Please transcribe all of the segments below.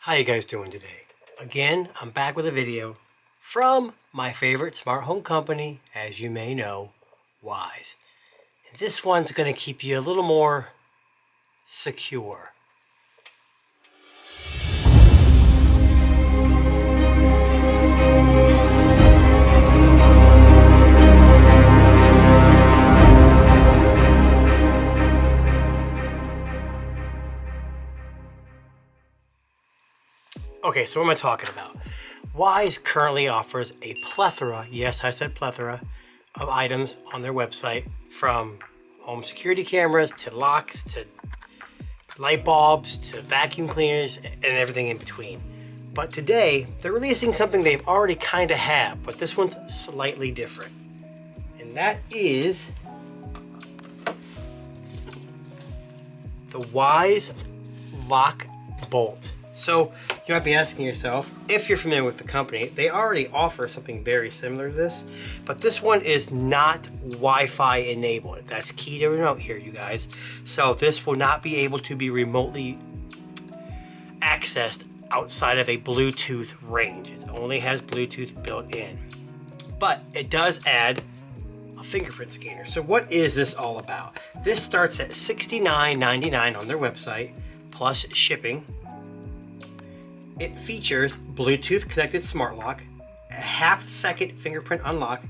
How you guys doing today? Again, I'm back with a video from my favorite smart home company, as you may know, Wyze. And this one's going to keep you a little more secure. Okay, so what am I talking about? Wyze currently offers a plethora, yes, I said plethora, of items on their website, from home security cameras to locks to light bulbs to vacuum cleaners and everything in between. But today, they're releasing something they've already kind of have, but this one's slightly different. And that is the Wyze Lock Bolt. So you might be asking yourself, if you're familiar with the company, they already offer something very similar to this, but this one is not Wi-Fi enabled. That's key to note here, you guys. So this will not be able to be remotely accessed outside of a Bluetooth range. It only has Bluetooth built in, but it does add a fingerprint scanner. So what is this all about? This starts at $69.99 on their website, plus shipping. It features Bluetooth connected smart lock, a half-second fingerprint unlock,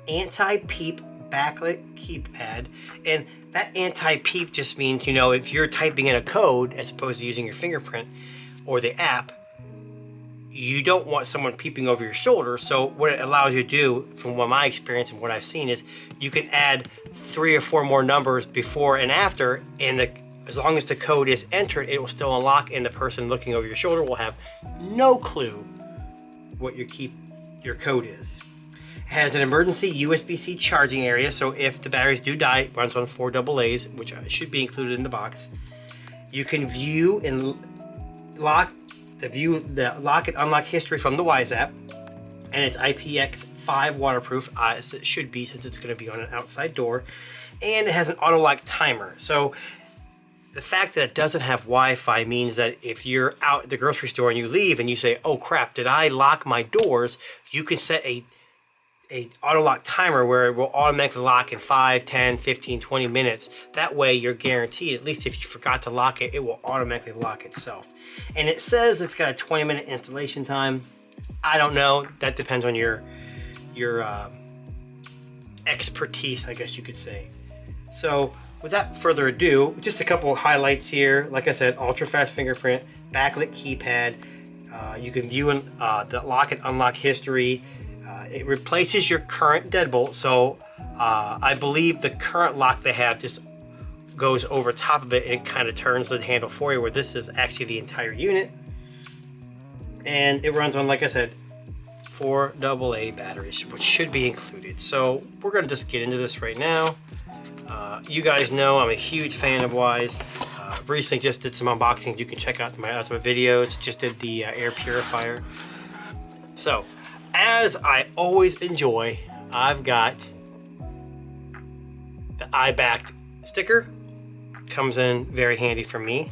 anti-peep backlit keypad, and that anti-peep just means, you know, if you're typing in a code as opposed to using your fingerprint or the app, you don't want someone peeping over your shoulder. So what it allows you to do, from what my experience and what I've seen, is you can add 3 or 4 more numbers before and after, and as long as the code is entered, it will still unlock, and the person looking over your shoulder will have no clue what your code is. It has an emergency USB-C charging area, so if the batteries do die, it runs on 4 AA's, which should be included in the box. You can view and lock the lock and unlock history from the Wyze app, and it's IPX5 waterproof, as it should be, since it's going to be on an outside door, and it has an auto lock timer. So the fact that it doesn't have Wi-Fi means that if you're out at the grocery store and you leave and you say, oh crap, did I lock my doors? You can set a auto lock timer where it will automatically lock in 5, 10, 15, 20 minutes. That way you're guaranteed, at least if you forgot to lock it, it will automatically lock itself. And it says it's got a 20-minute installation time. I don't know, that depends on your expertise, I guess you could say. So without further ado, just a couple of highlights here. Like I said, ultra-fast fingerprint, backlit keypad. You can view the lock and unlock history. It replaces your current deadbolt. So I believe the current lock they have just goes over top of it and it kind of turns the handle for you, where this is actually the entire unit. And it runs on, like I said, 4 AA batteries, which should be included. So we're going to just get into this right now. You guys know I'm a huge fan of Wyze. Recently just did some unboxings. You can check out my other videos. Just did the air purifier. So, as I always enjoy, I've got the eye-backed sticker. Comes in very handy for me.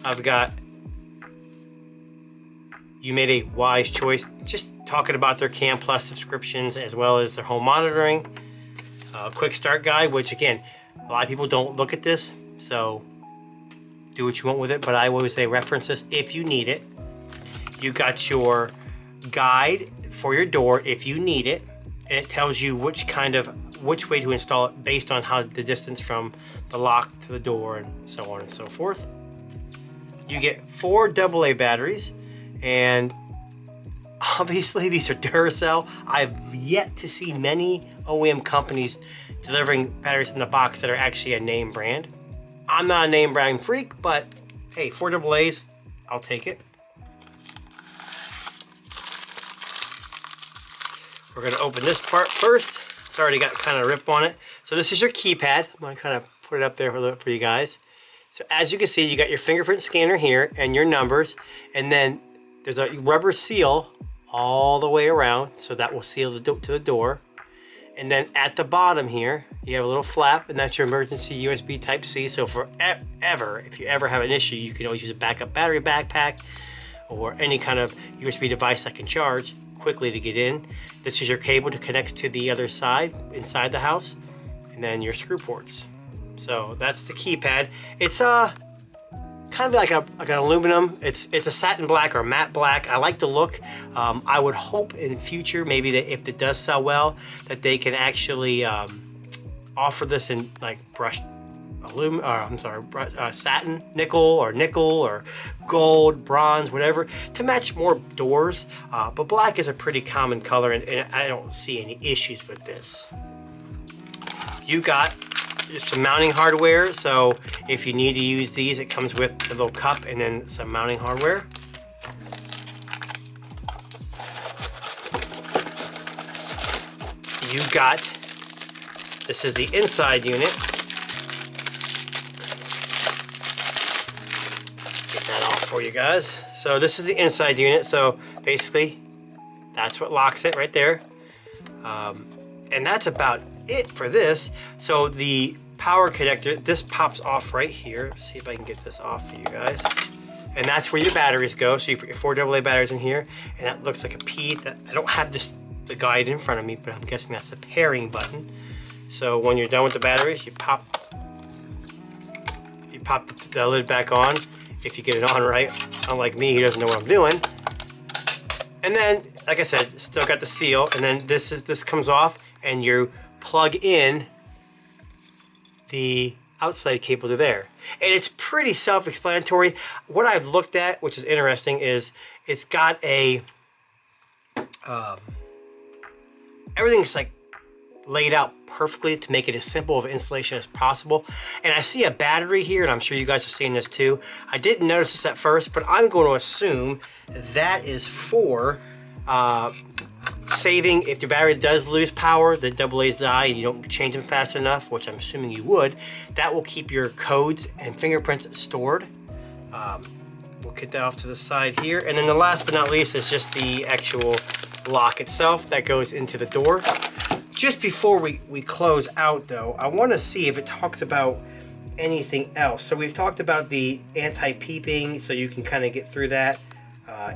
I've got You Made a Wise Choice, just talking about their Cam Plus subscriptions as well as their home monitoring. Quick start guide, which again, a lot of people don't look at this, so do what you want with it, but I always say reference this if you need it. You got your guide for your door if you need it, and it tells you which way to install it based on how the distance from the lock to the door and so on and so forth. You get 4 AA batteries, and obviously these are Duracell. I've yet to see many OEM companies delivering batteries in the box that are actually a name brand. I'm not a name brand freak, but hey, 4 AA's, I'll take it. We're gonna open this part first. It's already got kind of a rip on it. So this is your keypad. I'm gonna kind of put it up there for you guys. So as you can see, you got your fingerprint scanner here and your numbers, and then there's a rubber seal all the way around, so that will seal to the door. And then at the bottom here, you have a little flap, and that's your emergency USB Type-C. So if you ever have an issue, you can always use a backup battery backpack or any kind of USB device that can charge quickly to get in. This is your cable to connect to the other side inside the house, and then your screw ports. So that's the keypad. It's kind of like an aluminum. It's a satin black or matte black. I like the look. I would hope in future maybe that if it does sell well, that they can actually offer this in like brushed aluminum, or I'm sorry, satin nickel or gold, bronze, whatever, to match more doors. But black is a pretty common color, and I don't see any issues with this. You got some mounting hardware, so if you need to use these, it comes with a little cup and then some mounting hardware. You got, this is the inside unit. Get that off for you guys. So this is the inside unit, so basically that's what locks it right there. And that's about it for this. So the power connector, this pops off right here. Let's see if I can get this off for you guys. And that's where your batteries go. So you put your 4 AA batteries in here, and that looks like a P. That I don't have the guide in front of me, but I'm guessing that's the pairing button. So when you're done with the batteries, you pop the lid back on if you get it on right. Unlike me, who doesn't know what I'm doing. And then, like I said, still got the seal, and then this comes off, and you plug in the outside cable to there. And it's pretty self-explanatory. What I've looked at, which is interesting, is it's got a everything's like laid out perfectly to make it as simple of installation as possible. And I see a battery here, and I'm sure you guys have seen this too. I didn't notice this at first, but I'm going to assume that is for saving if your battery does lose power, the AA's die, and you don't change them fast enough, which I'm assuming you would. That will keep your codes and fingerprints stored. We'll get that off to the side here. And then the last but not least is just the actual lock itself that goes into the door. Just before we close out though, I want to see if it talks about anything else. So we've talked about the anti-peeping, so you can kind of get through that.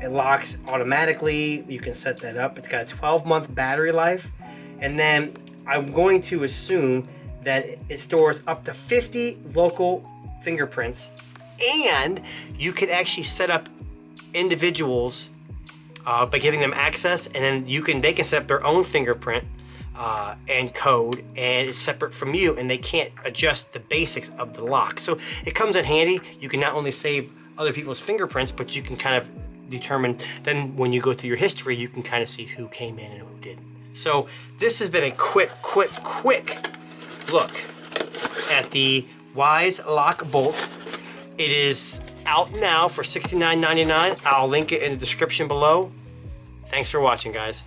It locks automatically. You can set that up. It's got a 12-month battery life. And then I'm going to assume that it stores up to 50 local fingerprints, and you can actually set up individuals by giving them access, and then they can set up their own fingerprint and code, and it's separate from you, and they can't adjust the basics of the lock. So it comes in handy. You can not only save other people's fingerprints, but you can kind of determine, then when you go through your history, you can kind of see who came in and who didn't. So this has been a quick look at the Wyze Lock bolt. It is out now for $69.99. I'll link it in the description below. Thanks for watching, guys.